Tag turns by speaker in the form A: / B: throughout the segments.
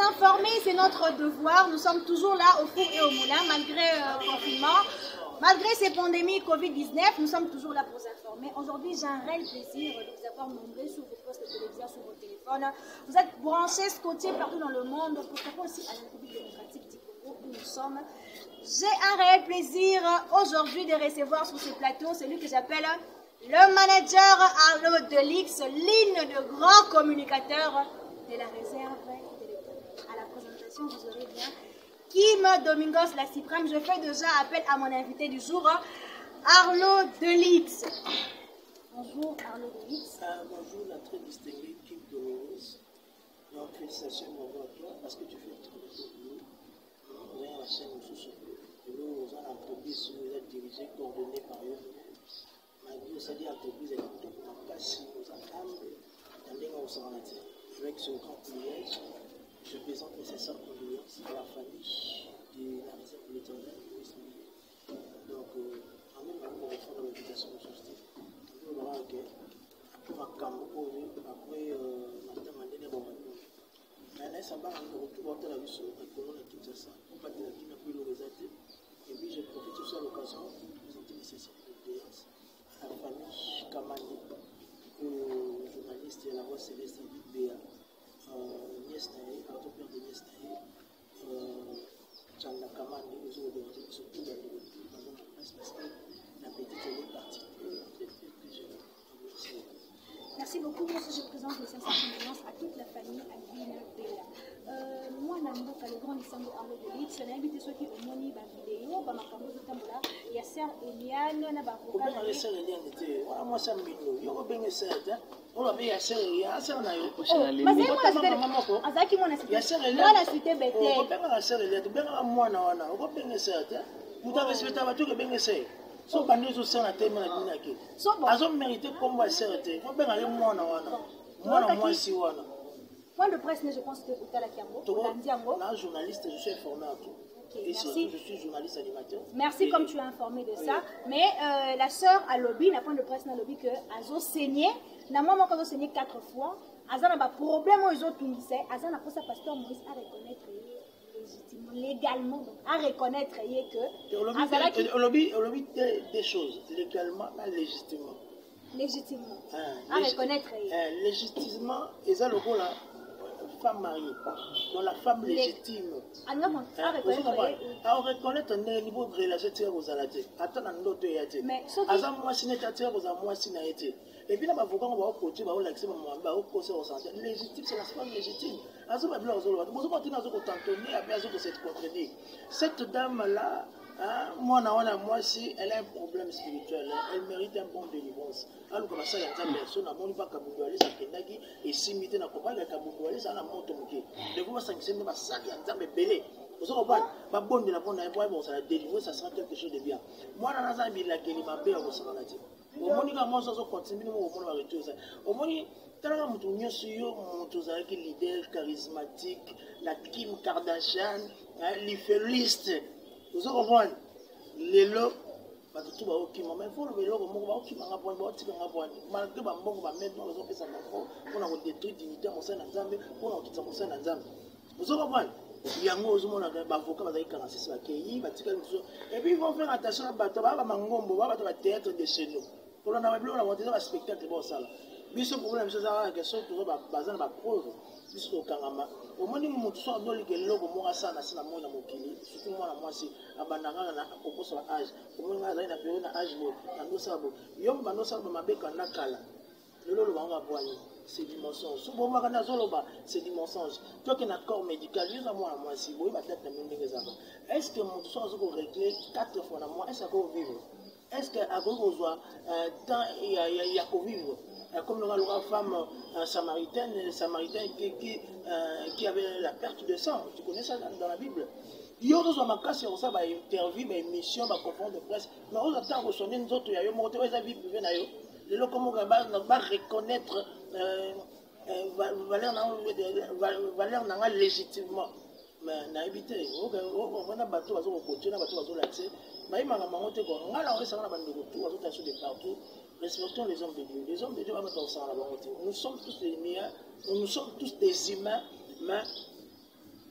A: informer, c'est notre devoir. Nous sommes toujours là au four et au moulin, malgré le confinement. Malgré ces pandémies Covid-19, nous sommes toujours là pour vous informer. Aujourd'hui, j'ai un réel plaisir de vous avoir nombré sur vos postes de télévision, sur vos téléphones. Vous êtes branchés, scotchés partout dans le monde, pourquoi aussi à la République démocratique du Congo où nous sommes. J'ai un réel plaisir aujourd'hui de recevoir sur ce plateau celui que j'appelle le manager Arlo Delix, l'une de grands communicateurs de la réserve de l'État. À la présentation, vous aurez bien Kim Domingos, la Suprême. Je fais déjà appel à mon invité du jour, Arlo Delix. Bonjour Arlo Delix.
B: Bonjour la très distinguée Kim Domingos. Donc félicitations à toi parce que tu fais très bien boulot. Vous avez la chaîne sous nous avons l'entreprise qui nous a dirigé, coordonné par eux. Malgré ça dit l'entreprise est en place, nous avons avec ce grand privilège. Je présente nécessaire condoléances à la famille de la réserve de l'Éternel. Donc, en même temps, on va faire l'invitation de société. On va voir que après Martin Mandela, mais ça va en retour à la vie sur la colonne de Kinshasa. On va dire qu'il n'a plus le résultat. Et puis, je profite aussi à l'occasion de présenter nécessaire condoléances à la famille Kamani, au journaliste et à la voix céleste Béa. Niestae, autopère de Niestae, Chanda Kamani, nous avons demandé surtout dans le parce que la petite est partie très jeune.
A: Merci beaucoup. Moi, je présente les sincères condoléances à toute la famille Albina Béa. Moi, le grand lycéen de Arlo Delix, je n'ai invité ceux qui ont moni ma vidéo, ma caméra de Tambola, il y a Sœur Eliane, na ba
B: Comment la sœur Eliane était? Voilà, moi, ça me dit, il y a bien sœur, on avait la sœur Eliane, ça on a eu.
A: Mais c'est moi, Azaki, moi,
B: la sœur Eliane.
A: Moi, la suite bête.
B: On peut la sœur Eliane, bien moi, on va bien sœur, vous avez respecté à tout que bien sœur. So quand nous sommes à thème à l'unité, ils ont mérité comme va sœur, on peut aller moi, moi si on.
A: Point de presse, je pense que tu as la Kiambo.
B: Là, journaliste, je suis informé à tout.
A: Okay,
B: et surtout, je suis journaliste animateur.
A: Merci comme tu es informé de ça. Mais la sœur à lobby, la point de presse dans lobby que Azo saigné, na moi quand on saigné 4 fois, Azo n'a pas problème ils ont tout lycée, Azo n'a pas sa pasteur Maurice à reconnaître légitimement, légalement, donc à reconnaître
B: que lobby des choses légalement, légitimement.
A: Légitimement. À reconnaître
B: légitimement, et ça le rôle là. Femme mariée, dans la femme légitime.
A: À
B: reconnaître un niveau de relation aux aladies. Attends, un autre été. Mais moi, si n'était pas moi, si n'a été. Et puis là, avocat, on va au côté, on va l'accès, on va au conseil au santé. Légitime, c'est la femme légitime. Azou va bien aux autres. Vous continuez à vous tantonner, à bien de cette contredire. Cette dame-là, moi, si elle a un problème spirituel, elle mérite un bon délivrance. Alors que ça, il y a une personne, à mon niveau, Kabougouali, ça Kendagi, et si mité n'a pas de Kabougouali, ça n'a pas de moqué. De vous, ça me va ça, il y a un belé. Vous savez pas, ma bonne de la bonne, ça la délivrer, ça sera quelque chose de bien. Moi, dans la vie, la Kéli m'a bien, ça va la dire. Au moins, il y a un ça continue, au moins, on va arrêter ça. Au moins, qui leader charismatique, la Kim Kardashian, l'Ifeliste. Vous comprenez? Les lots, tout va au Kim, mais il faut le vélo, malgré on a détruit dignité à Moussa Nzambe, on a quitté Moussa Nzambe. Vous comprenez? Il y a un avocat qui a 46 et puis ils vont faire attention à la théâtre de chez nous. Pour un spectacle, mais ce problème, c'est que ce qui est basé sur la preuve. Au moins, nous sommes dans le logo, moi, ça, c'est la moindre moquille. Surtout moi, si, à Banana, à propos de l'âge, au moins, à la période d'âge, à nos sabots. Yom, à nos sabots, ma bec en akala. Le lot, on va voir, c'est du mensonge. Souvent, c'est du mensonge. Toi qui as un corps médical, je vais moi, si, vous avez peut-être la même chose. Est-ce que mon sang est réglé 4 fois dans moi? Est-ce qu'on peut vivre? Est-ce qu'à cause de temps, il y a qu'à vivre? Comme la femme samaritaine qui avait la perte de sang. Tu connais ça dans la Bible? Il y a d'autres cas sur ça, interview, émission, conférence de presse. Mais on attend que nous autres, il y a eu mon vie privée. Les gens comment va reconnaître valeur légitimement. Mais n'a évité. On a bateau, on a côté, on a bateau là-dessus. Mais il m'a demandé qu'on a la raison de partout. Respectons les hommes de Dieu. Les hommes de Dieu, nous sommes tous des meilleurs, nous sommes tous des humains, mais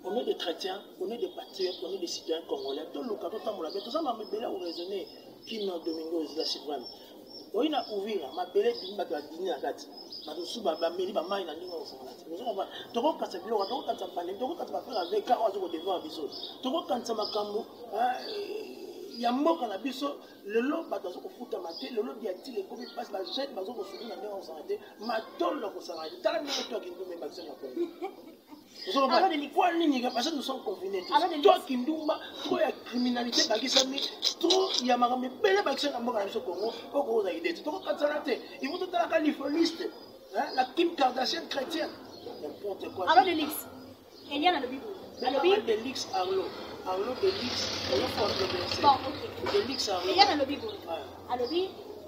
B: On est des chrétiens, on est des patriotes, on est des citoyens congolais. Tout le cas, tout ça m'a belé au raisonner qui n'a Domingo la suprême. On a ouvert ma belé qui m'a dîner à date. Ma douce baba meli ba mai na ninga au sangalati. Nous on va toko quand c'est gloire, toko quand ça parler, toko quand ça va faire avec car on va devoir biso. Toko quand ça makambo ya mboka na biso lelo bato zo kofuta mate lelo biati le komi passe la jet bazo ko soutenir na au sangalati. Ma tolo ko sangalati. Tala ninga toi qui nous met vaccin na peine. Parce que nous sommes confinés. Toi qui nous trop de criminalité, trop il y a ma belle action dans le Congo, pour que vous ayez des trucs. Ils vont tout à la californiste, la Kim Kardashian chrétienne. N'importe quoi.
A: Alors, de l'X. Il y a dans le Bible.
B: De l'X, Arlo. Arlo de l'X.
A: Bon, ok.
B: De l'X, Arlo.
A: Il y a dans le Bible. Alors,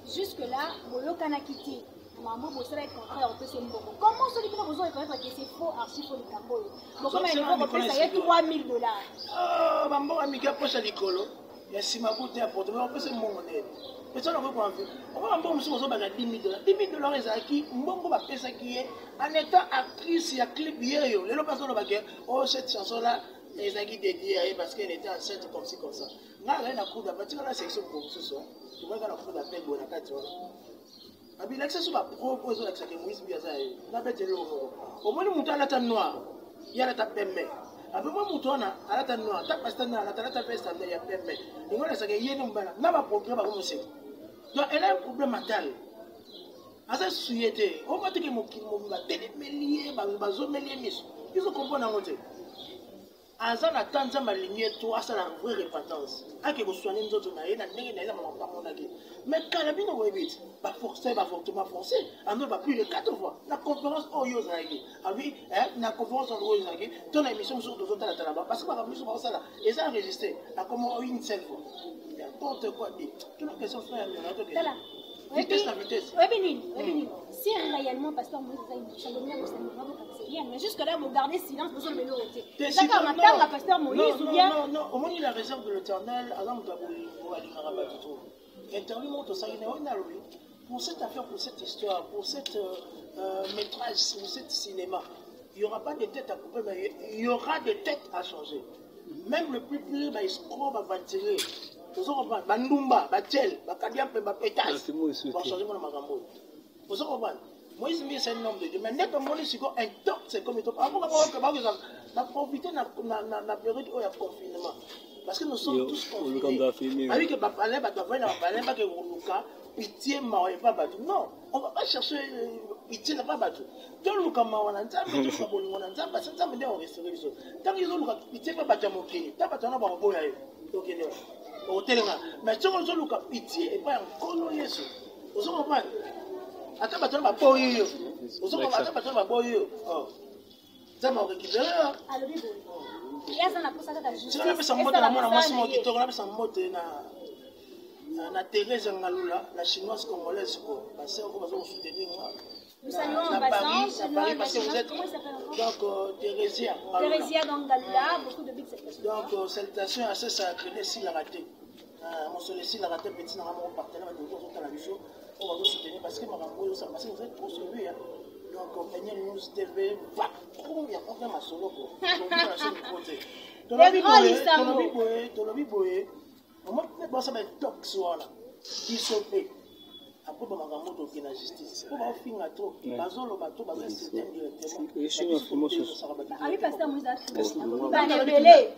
A: jusque-là, Bolo Kanakiti. Maman, vous serez contraire au PC Mboko. Comment ce livre vous avez fait que c'est faux, archi faux, le Cambo? Donc, comme il faut ça y est $3,000.
B: Ah, maman, amiga, poche à l'école. Il y a 6 maboutes à porter, mais on peut se monter. Personne n'a pas envie. On va en bon, on va $10,000. $10,000 est acquis, Mbongo va payer ça qui est en étant actrice, il y a clip hier. Les gens pensent que oh, cette chanson-là, les acquis dédiés parce qu'elle était enceinte comme ci, comme ça. Là, elle a cours d'appel, tu vois la section pour ce soir. Tu vois qu'elle a cours d'appel, bon, la 4 heures. Abi l'accès sur ma propose l'accès que Moïse Biaza na bête le au moins mutu ala ta noir ya la ta pembe abi moi mutu na ala ta noir ta pasta na ala ta pesta ya pembe ngo la sake yene mbana na ba problème ba ko donc elle a un problème mental asa suyete o mate ke mo ba télémelier ba zo melier miso ils ont comprendre ngote Azan a tant de maligné, toi, ça la vraie repentance. A que vous soignez nous autres, na ndenge mama pas mon agi. Mais quand la vie nous évite, pas forcer, pas fortement forcer, on ne va plus de 4 fois. La conférence au Yozagi, ah oui, la conférence au Yozagi, ton émission sur deux autres là-bas, parce que par rapport à ça là, et ça enregistré, à comment une seule fois. N'importe quoi dit. Toutes les questions sont là. Vitesse la vitesse.
A: Oui, si réellement, pasteur Moïse a une chandelière, mais jusque-là, vous gardez silence, vous avez le rôti. D'accord, on attend la pasteur Moïse ou bien.
B: Non, au moins il a réserve de l'éternel, avant de interview monte ça, pour cette affaire, pour cette histoire, pour cette métrage, pour cet cinéma, il n'y aura pas de tête à couper, mais il y aura des têtes à changer. Même le plus pire, il va tirer. Bandumba, Batel, Bakadiampe, Bapetas. Pour changer mon magambo. Vous comprenez? Moi, c'est un homme de Dieu. Mais n'est pas moi, un top, c'est comme il faut. Avant de profiter de la période où il y a confinement. Parce que nous sommes tous confinés. Avec que Bapalé, pitié, non, on ne va pas chercher pitié, n'a pas battu. Tant que nous avons un temps, nous avons un temps, parce que nous avons restauré les choses. Tant qu'ils ont pitié, pas battu mon pied. Tant que nous avons un bon aïe. Mais si on a pitié et pas un colo, vous comprenez? Attends, tu vas pas y vous comprenez? Attends, tu vas pas y ça m'a récupéré.
A: Il y a ça pour ça que
B: si on a fait moto na mwana mwasi mo kitoko na pesa moto na Thérèse Ngalula la chinoise congolaise ko parce que on va soutenir moi.
A: Nous saluons en passant
B: parce que vous êtes donc Thérésia
A: dans Ngalula, beaucoup de big salutations.
B: Donc salutations à ça créé si la raté. On se laisse la raté petit dans mon partenaire de vous dans la mission. On va vous soutenir parce que Marambo ça parce que vous êtes trop suivis hein. Donc compagnie News TV va trop bien on fait ma solo pour. Tolobi boye on m'a fait ça mais top soir là qui sauvé après ba magambo to kina justice ko ba finga trop bazolo bato ba système directement
A: ali pasteur Moïse ba lebele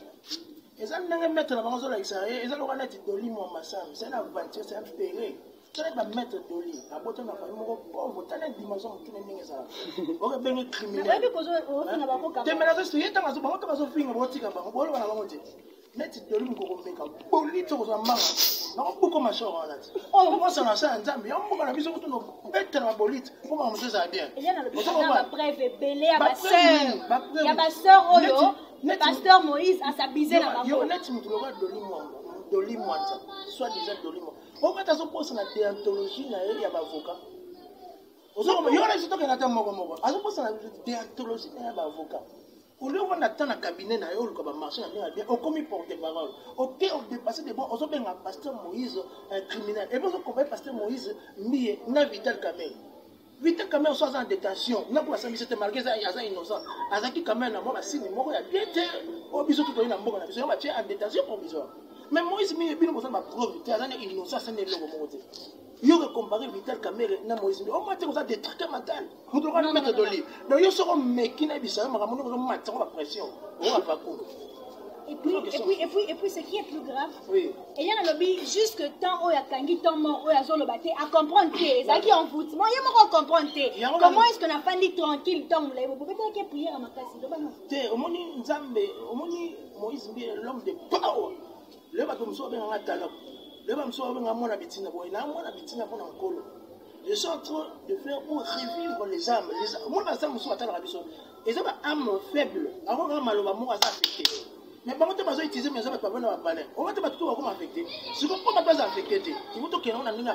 B: eza ndenge mettre na bango zo la isa eza lo kana tidoli mo masam c'est la aventure c'est un péré ça va mettre doli aboto na famille moko pauvre tana dimension mutune ndenge ça oke bengi criminel
A: mais ko zo finga ba ko ka
B: te mena vesto yeta ngazo bango to bazo finga botika bango bolo bana bango te neti doli mukoko meka polito ko manga na buko mashoro wana ti o mo sana sa nzambi ya mbuka na biso ko no better na bolite ko ba mutse ça bien
A: il y a le preuve belé à ma sœur ya ba sœur oyo le pasteur Moïse a s'abusé na bango
B: yo neti mutu lo doli mwanta soit déjà doli mwanta on va t'asseoir pour la déontologie na ya avocat ozoko yo na sito kana ta moko azo pour la déontologie na ya avocat au lieu on attend na cabinet na yo ko ba marché na bien on comme porte-parole OK on dépasser des bons ozo benga pasteur Moïse un criminel et vous comprenez pasteur Moïse mbiye na Vital Kamel Vital quand même soit en détention. N'a pas ça, mais c'était malgré ça, il y a innocent. Azaki quand même, moi, si ni moi, il y a bien été. Au biseau, tout le monde a besoin en détention provisoire. Mais moi, il y a bien besoin de ma preuve. Tu as une innocence, ça n'est pas le moment. Il y a comparé Vital Kamere na Moïse. Au moins, tu as des trucs mentaux. Nous devons le mettre de livre. Donc, il y a ce mec qui n'a pas ça, mais on va mettre la pression. On va pas couper.
A: Et puis, ce qui est plus grave,
B: oui.
A: Il y a un lobby jusque temps où il y a Kangi, temps mort, où il y a Zolo Baté, à comprendre que ça qui en fout. Moi, il y a comprendre comment est-ce qu'on a pas dit tranquille, temps où vous pouvez dire prier à ma place.
B: Au moni Nzambe, au moni Moïse, l'homme de power. Le bateau me soit bien en talent. Le bateau me soit bien en mon habitina, il y a mon habitina pour l'encolo. Je suis en train de faire pour revivre les âmes. Moi, ma femme me soit à la rabbison. Et ça va âme faible. Avant que malheur, moi, ça affecté. Mais par contre, tu vas utiliser mes hommes pour venir à parler. On va te battre tout comme affecté. Si vous ne pouvez pas affecter, il faut que l'on ait la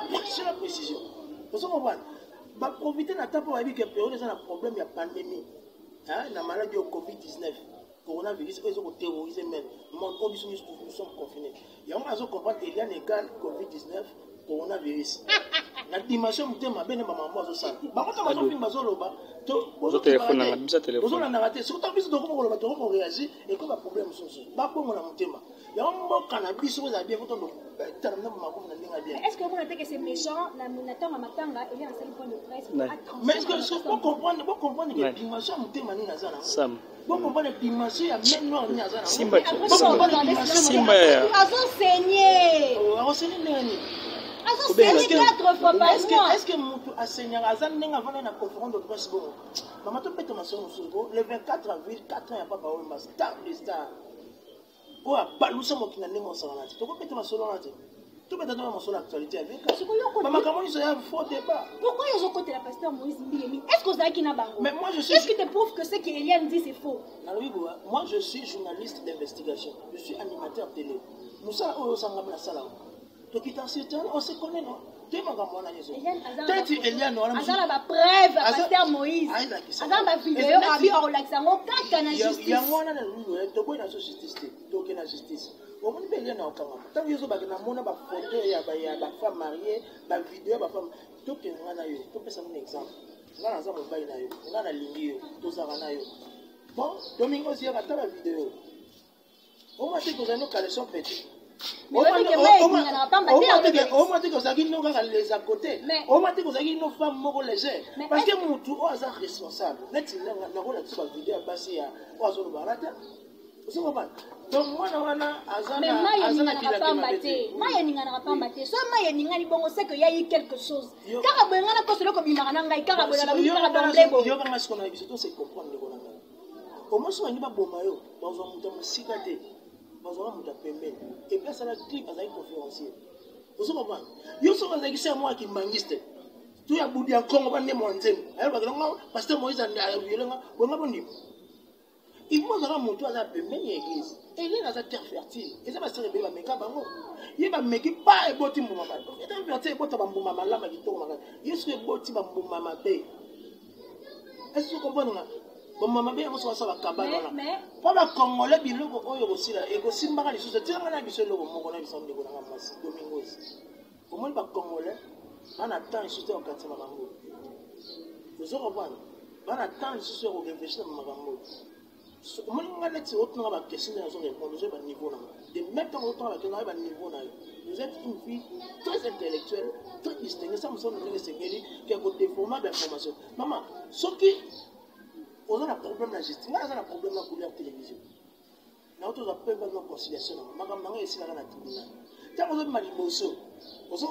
B: précision. Vous comprenez? Va profiter de la table pour dire que il y a un problème, il y a pandémie. La maladie au Covid-19. Coronavirus, ils ont terrorisé même. Nous sommes confinés. Il y a un qui comprend qu'il y a un égal Covid-19, coronavirus. La dimension de ma belle maman, moi, ça. Par contre, ma fille, ma zoloba, vous téléphone, vous en avez surtout en plus de comment on réagit et comme un problème social. Pas pour mon thème. Il y a un mot cannabis, vous avez bien vu ton
A: est-ce que vous notez que c'est méchant, la minateur à Matanga, il y a un seul point de presse.
B: Mais est-ce que vous comprenez que la dimension de thème à Nazana? Vous comprenez la dimension à maintenant à Nazana? Simba.
A: Simba. Enseigné.
B: Est-ce que mon enseignant Azan n'a pas une conférence de presse? Maman, tu peux te mentionner le 24 avril, 4 ans, il n'y a pas de star de star. Oh, nous sommes qui n'ont pas de salon. Tu peux te mentionner. Tu peux te mentionner l'actualité avec. Maman, comment ils ont faux débat?
A: Pourquoi ils ont côté la pasteur Moïse Mbili? Est-ce que vous avez qui n'a pas?
B: Mais moi, je suis.
A: Qu'est-ce qui te prouve que ce qu'Eliane dit c'est faux?
B: Moi, je suis journaliste d'investigation. Je suis animateur télé. Nous sommes au Sangam la Salam. Donc, on se connaît, non?
A: Eliane a la preuve à pasteur Moïse. Azan la vidéo a vu en relaxant. Quand la justice.
B: Il y a un justice. Donc, la justice. On peut Eliane en Kama. Tant que vous avez une photo, il y a une femme mariée, une vidéo, une femme. Donc, il y a un exemple. Il y a un exemple. Il y a un ligne. Bon, Domingo, il y a une vidéo. On m'a dit que vous avez une collection petite. On m'a dit que vous avez les à côté. On m'a dit que vous avez une femme légère. Parce que mon tour est responsable. Donc, moi,
A: qu'il y a eu quelque chose.
B: Et puis ça la clip à un conférencier. Vous comprenez? Yo so va c'est moi qui mangiste. Tu as boudi en Congo ba ne mo ntém. Alors pasteur Moïse a violé nga, bon ngaboni. Il faut que mon toit a pembe ni église. Et il est dans sa terre fertile. Et ça va se révéler meka bango. Il va meki pas e boti mo mama. Il est fertile bota ba mbuma mama la ma kitoko maka. Yesu e boti ba mbuma mama be. Est-ce que vous comprenez? Maman bien on ça va kabana mais pour la congolais biloko oyo aussi là et aussi mbaka lisusu tiranga na biso loko moko na biso ndeko na masi domingos comment ba congolais on attend isusu au quartier makambo vous comprenez on attend isusu au réfléchir makambo comment on a dit autre na ba question na zo répondre je ba niveau na de même temps autant avec na ba niveau na vous êtes une fille très intellectuelle très distinguée ça me semble que c'est qui a côté format d'information maman ce qui on a un problème de la justice, on a un problème de la couleur télévision. Nous avons un problème de la conciliation. Nous avons un problème de la tribunal. Quand on a un malibosio, on a un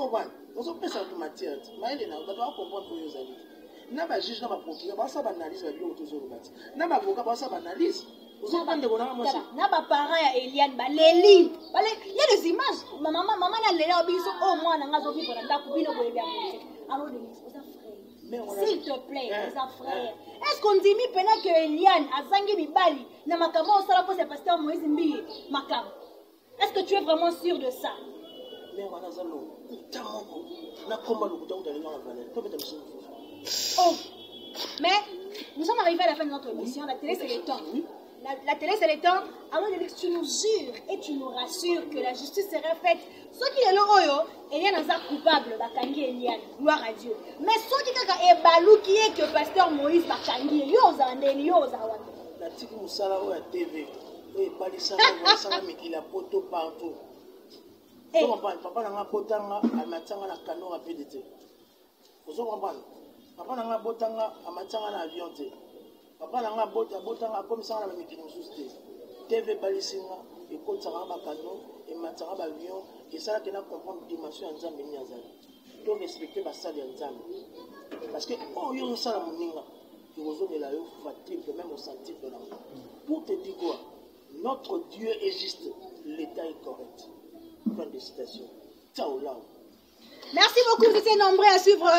B: peu ça en matière. Mais on doit comprendre que nous avons. Nous avons un juge, nous avons un procureur, nous avons une analyse, nous avons un avocat, nous avons une analyse. Nous avons un
A: parent Eliane, il y a des images. Maman a les biso au moins on a envie pour la coupine pour les alors s'il te plaît, mes frères. Est-ce qu'on dit que Eliane a zangé Mibali n'a makamo au sala pour ce pasteur Moïse Mbi makam? Est-ce que tu es vraiment sûr de ça?
B: Mais on a zalo, utamoko, na komba le bouton de l'union à
A: oh, mais nous sommes arrivés à la fin de notre émission. La télé c'est le temps. la télé c'est le temps. Avant de dire, tu nous jures et tu nous rassures que la justice sera faite. Ceux qui le oyo, Eliane est coupable, Bakangi Eliane, gloire à Dieu. Mais ceux qui est balou qui est que pasteur Moïse Bakangi, Yozandé, Yozawande.
B: La tique Moussala ou la TV, et pas les salles, mais il a poto partout. Papa n'a pas potanga, à matanga la cano à PDT. Vous comprenez? Papa n'a pas botanga, à matanga l'avion. Papa n'a pas botanga comme ça, la métier de TV Balissinga, et quand ça va cano, et matanga l'avion, et ça qui n'a comprendre dimension en Zambie ni en Zambie. Il faut respecter la salle en Zambie. Parce que, oh, il y a une salle à Moninga, et vous avez la fatigue, même au centime de l'amour. Pour te dire quoi? Notre Dieu est juste, l'État est correct. Fin de citation. Ciao là.
A: Merci beaucoup, vous étiez nombreux à suivre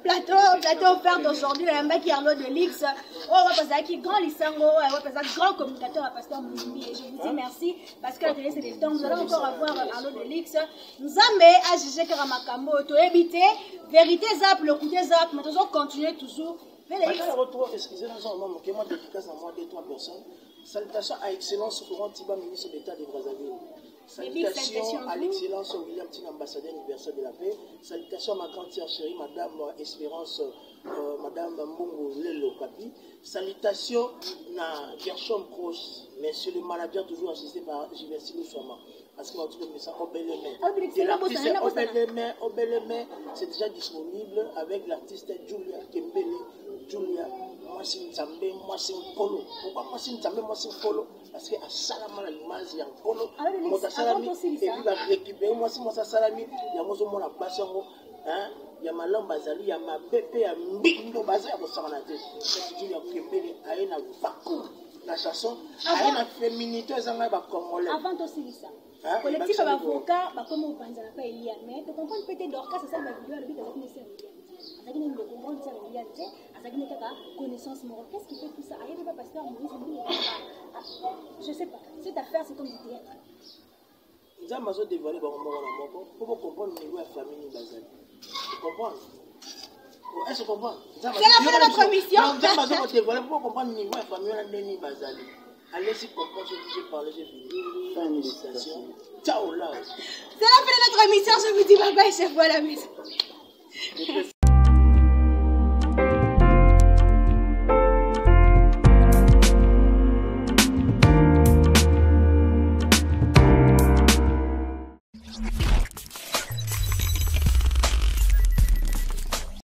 A: plateau offert d'aujourd'hui, le mec qui a l'eau de l'X. Oh, qui grand lisango, grand communicateur à Pasteur Moumbi. Et je vous dis merci parce que la télé c'est des temps. Nous allons encore avoir l'eau de l'X. Nous avons à juger Karamakambo, tout éviter, vérité zap, le coup des zap, mais nous allons continuer toujours.
B: Excusez-moi, que moi dédicace à moi, 2-3 personnes. Salutations à Excellence Courant Tiba, ministre d'État de Brazzaville. Salutations à l'excellence William Tin, ambassadeur universel de la paix. Salutations à ma grande sœur chérie, Madame Espérance, Madame Mbongo Lelo Kapi. Salutations à Gershom Gross, monsieur le manager toujours assisté par Giversilo Souama. Parce que votre message au bel c'est déjà disponible avec l'artiste Julia Kembele. Julia, moi c'est Nzambe, moi c'est Polo. Pourquoi moi c'est Nzambe, moi c'est Polo? Parce que à Salama l'image il y a Polo. Moi ça salami et puis va récupérer moi c'est moi ça salami. Il y a moi sur mon passion, hein? Il y a ma langue bazali, il y a ma bébé, il y a mbindo bazali pour ça tête. C'est Julia Kembele a une vacu la chanson, a une féminité zanga ba congolais.
A: Avant aussi ça. Collectif avocat, bah comme on pense à pas Eliane, mais tu comprends peut-être Dorcas c'est ça ma vidéo avec avec mes sœurs Eliane. Avec une comprendre ça Eliane, avec une connaissance morale. Qu'est-ce qui fait tout ça? Aïe, pas pasteur Moïse, je sais pas. Cette affaire c'est comme du théâtre.
B: Nous avons dévoilé pour comprendre le niveau de la famille basale. Tu comprends? Est-ce que tu comprends?
A: C'est la fin de notre mission.
B: Nous avons dévoilé pour comprendre le niveau de la famille basale. Allez-y comprendre ce que j'ai parlé, j'ai fini. Fin de citation. Ciao là.
A: C'est la fin de notre émission, je vous dis bye bye, je vois la maison.